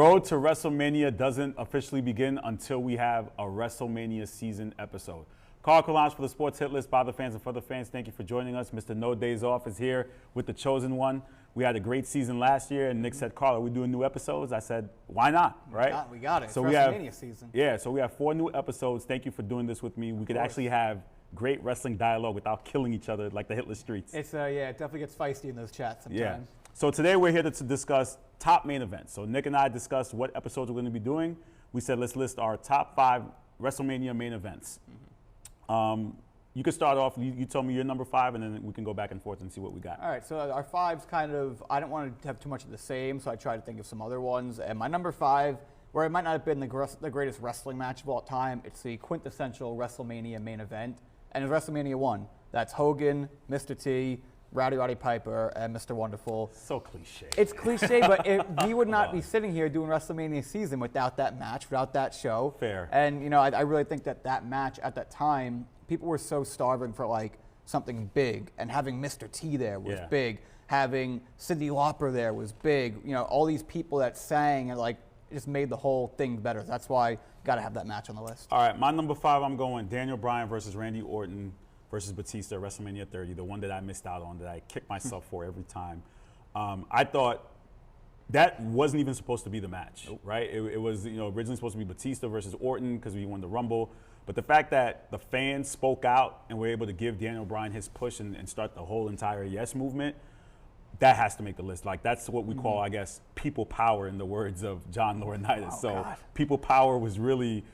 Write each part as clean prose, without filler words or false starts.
road to WrestleMania doesn't officially begin until we have a WrestleMania season episode. Carl Kalanch for the Sports Hit List by the fans and for the fans. Thank you for joining us. Mr. No Days Off is here with the chosen one. We had a great season last year, and Nick said, Carl, are we doing new episodes? I said, why not, right? We got it. So it's WrestleMania season. Yeah, so we have 4 new episodes. Thank you for doing this with me. We could actually have great wrestling dialogue without killing each other like the Hit List streets. It's it definitely gets feisty in those chats sometimes. Yeah. So today we're here to discuss top main events. So Nick and I discussed what episodes we're going to be doing. We said let's list our top 5 WrestleMania main events. You can start off. You tell me your number 5, and then we can go back and forth and see what we got. All right, so our 5's kind of, I don't want to have too much of the same, so I tried to think of some other ones. And my number 5, where it might not have been the greatest wrestling match of all time, it's the quintessential WrestleMania main event, and it's WrestleMania 1. That's Hogan, Mr. T, Roddy Piper, and Mr. Wonderful. So cliche. It's cliche, but we would not be sitting here doing WrestleMania season without that match, without that show. Fair. And, you know, I really think that match at that time, people were so starving for, like, something big. And having Mr. T there was big. Having Cyndi Lauper there was big. You know, all these people that sang and, like, it just made the whole thing better. That's why you got to have that match on the list. All right, my number 5, I'm going Daniel Bryan versus Randy Orton versus Batista, WrestleMania 30, the one that I missed out on, that I kick myself for every time. I thought that wasn't even supposed to be the match, right? It was, you know, originally supposed to be Batista versus Orton because we won the Rumble. But the fact that the fans spoke out and were able to give Daniel Bryan his push and start the whole entire Yes movement, that has to make the list. Like, that's what we call, I guess, people power in the words of John Laurinaitis. God. People power was really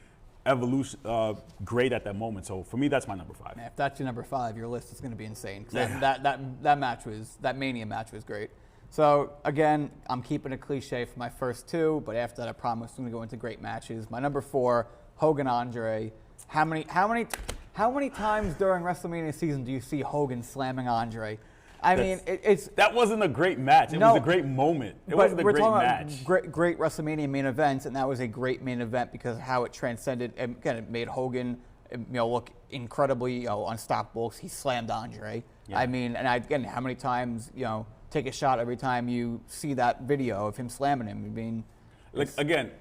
great at that moment. So for me, that's my number 5. Man, if that's your number 5, your list is going to be insane. That match that Mania match was great. So again, I'm keeping it cliche for my first 2, but after that, I promise I'm going to go into great matches. My number 4, Hogan Andre. How many times during WrestleMania season do you see Hogan slamming Andre? That wasn't a great match. It was a great moment. It wasn't a great match. Great WrestleMania main events, and that was a great main event because of how it transcended and again, it made Hogan, you know, look incredibly, you know, unstoppable. He slammed Andre. Yeah. I mean, and again, how many times, you know, take a shot every time you see that video of him slamming him. I mean, like, again,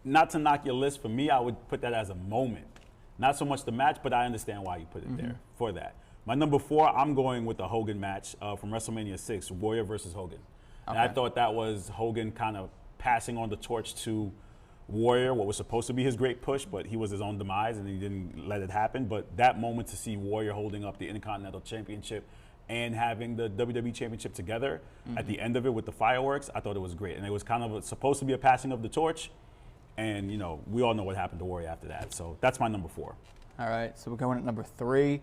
not to knock your list, for me, I would put that as a moment. Not so much the match, but I understand why you put it there for that. My number 4, I'm going with the Hogan match from WrestleMania 6, Warrior versus Hogan. And I thought that was Hogan kind of passing on the torch to Warrior, what was supposed to be his great push, but he was his own demise and he didn't let it happen. But that moment to see Warrior holding up the Intercontinental Championship and having the WWE Championship together at the end of it with the fireworks, I thought it was great. And it was kind of supposed to be a passing of the torch. And, you know, we all know what happened to Warrior after that. So that's my number 4. All right, so we're going at number 3.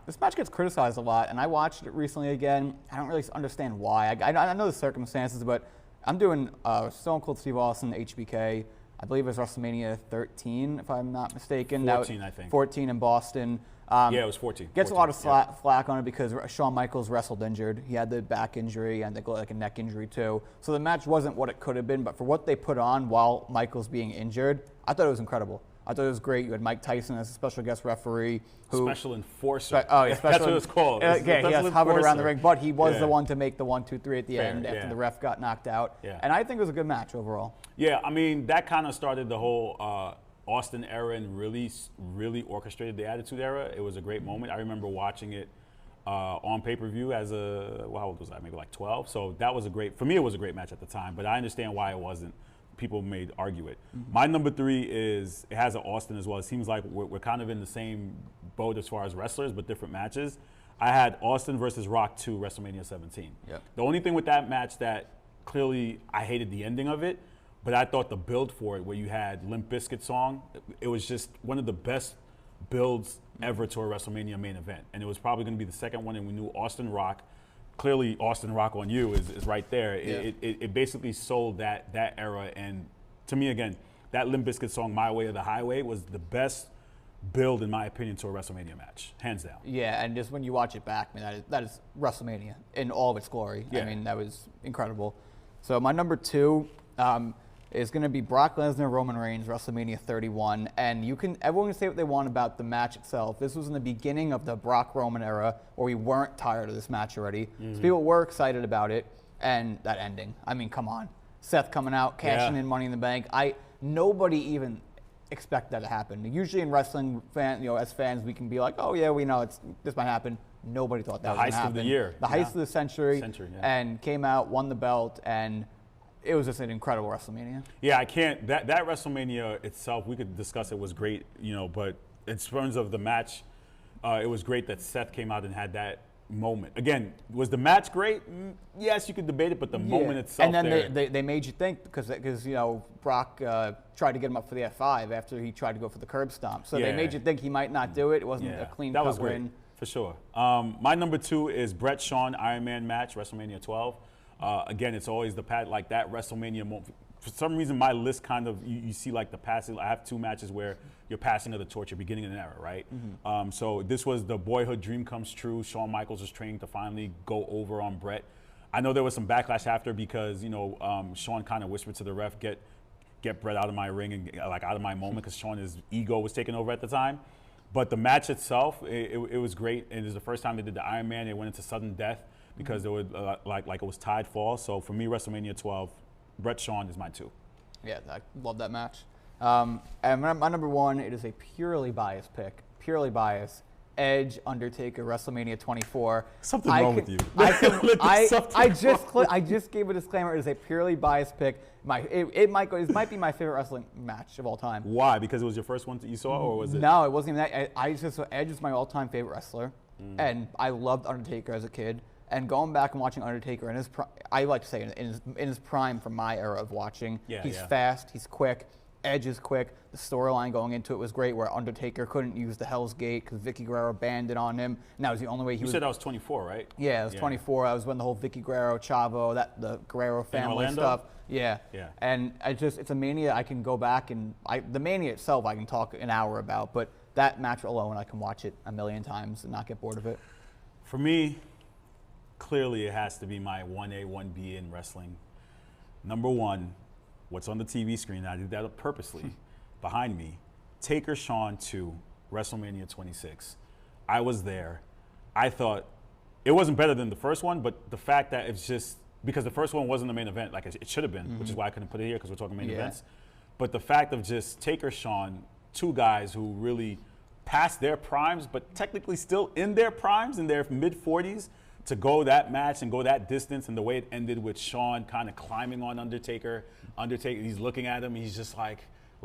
This match gets criticized a lot, and I watched it recently again. I don't really understand why. I know the circumstances, but I'm doing Stone Cold Steve Austin, HBK. I believe it was WrestleMania 13, if I'm not mistaken. 14, I think. 14 in Boston. Yeah, it was 14. Gets a lot of flack on it because Shawn Michaels wrestled injured. He had the back injury and like a neck injury too. So the match wasn't what it could have been, but for what they put on while Michaels being injured, I thought it was incredible. I thought it was great. You had Mike Tyson as a special guest referee. Special enforcer. That's what it's called. He has hovered around the ring, but he was the one to make the 1, 2, 3 at the end after the ref got knocked out. Yeah. And I think it was a good match overall. Yeah, I mean, that kind of started the whole Austin era and really orchestrated the Attitude Era. It was a great moment. I remember watching it on pay-per-view as how old was I? Maybe like 12. So that was for me, it was a great match at the time, but I understand why it wasn't. People may argue it. My number 3 it has an Austin as well. It seems like we're kind of in the same boat as far as wrestlers, but different matches. I had Austin versus Rock 2, WrestleMania 17. Yep. The only thing with that match that clearly I hated the ending of it, but I thought the build for it, where you had Limp Bizkit song, it was just one of the best builds ever to a WrestleMania main event. And it was probably going to be the second one, and we knew Austin Rock. Clearly, Austin Rock on You is right there. Yeah. It basically sold that era. And to me, again, that Limp Bizkit song, My Way or the Highway, was the best build, in my opinion, to a WrestleMania match, hands down. Yeah, and just when you watch it back, man, that is WrestleMania in all of its glory. Yeah. I mean, that was incredible. So my number 2 is going to be Brock Lesnar, Roman Reigns, WrestleMania 31. And everyone can say what they want about the match itself. This was in the beginning of the Brock Roman era, where we weren't tired of this match already. So people were excited about it, and that ending. I mean, come on. Seth coming out, cashing in Money in the Bank. Nobody even expect that to happen. Usually in wrestling, as fans, we can be like, oh yeah, we know this might happen. Nobody thought that was going to happen. The heist of the year. The heist of the century. And came out, won the belt, and it was just an incredible WrestleMania. Yeah, I can't. That WrestleMania itself, we could discuss it, was great, but in terms of the match, it was great that Seth came out and had that moment. Again, was the match great? Yes, you could debate it, but the moment itself. And then they made you think because Brock tried to get him up for the F5 after he tried to go for the curb stomp. So they made you think he might not do it. It wasn't a clean cut win. For sure. My number 2 is Bret Shawn Iron Man match, WrestleMania 12. Again, it's always the like that WrestleMania moment. For some reason, my list kind of, you see like the passing. I have 2 matches where you're passing of the torch, you're beginning an era, right? Mm-hmm. So this was the boyhood dream comes true. Shawn Michaels was training to finally go over on Bret. I know there was some backlash after because, Shawn kind of whispered to the ref, get Bret out of my ring and like out of my moment because Shawn's ego was taking over at the time. But the match itself, it was great. And it was the first time they did the Iron Man. They went into sudden death because they were like it was tied fall. So for me, WrestleMania 12, Bret Shawn is my 2. Yeah, I love that match. And my number 1, it is a purely biased pick. Purely biased. Edge, Undertaker, WrestleMania 24. Something wrong with you. I just gave a disclaimer. It is a purely biased pick. It might be my favorite wrestling match of all time. Why? Because it was your first one that you saw, or was it? No, it wasn't even that. Edge is my all-time favorite wrestler, and I loved Undertaker as a kid. And going back and watching Undertaker in his I like to say in his prime from my era of watching. He's fast, he's quick. Edge is quick. The storyline going into it was great, where Undertaker couldn't use the Hell's Gate because Vicky Guerrero banned it on him, and that was the only way he was. You said that was 24, right? Yeah, it was 24. That was when the whole Vicky Guerrero, Chavo, the Guerrero family stuff. Yeah. And it's a Mania I can go back and the Mania itself I can talk an hour about, but that match alone I can watch it a million times and not get bored of it. For me, clearly it has to be my 1A, 1B in wrestling. Number 1. What's on the TV screen, I did that purposely, behind me, Taker Shawn 2, WrestleMania 26. I was there. I thought it wasn't better than the first one, but the fact that it's just, because the first one wasn't the main event, like it should have been, which is why I couldn't put it here because we're talking main events. But the fact of just Taker Shawn, 2 guys who really past their primes, but technically still in their primes, in their mid-40s, to go that match and go that distance, and the way it ended with Shawn kind of climbing on Undertaker, he's looking at him, he's just like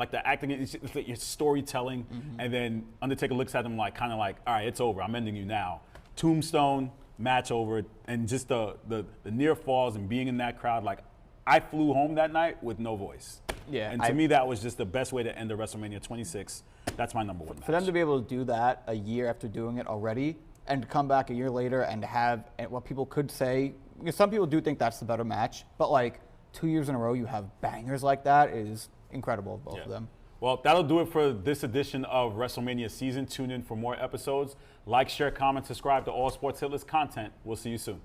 the acting, it's like your storytelling, and then Undertaker looks at him kind of like, all right, it's over, I'm ending you now. Tombstone, match over, and just the near falls and being in that crowd, like I flew home that night with no voice. Yeah, and to me that was just the best way to end the WrestleMania 26. That's my number 1 match. For them to be able to do that a year after doing it already, and to come back a year later and have what people could say, because some people do think that's the better match, but 2 years in a row you have bangers like that is incredible, both of them. Well, that'll do it for this edition of WrestleMania season. Tune in for more episodes. Like, share, comment, subscribe to All Sports Hitlist content. We'll see you soon.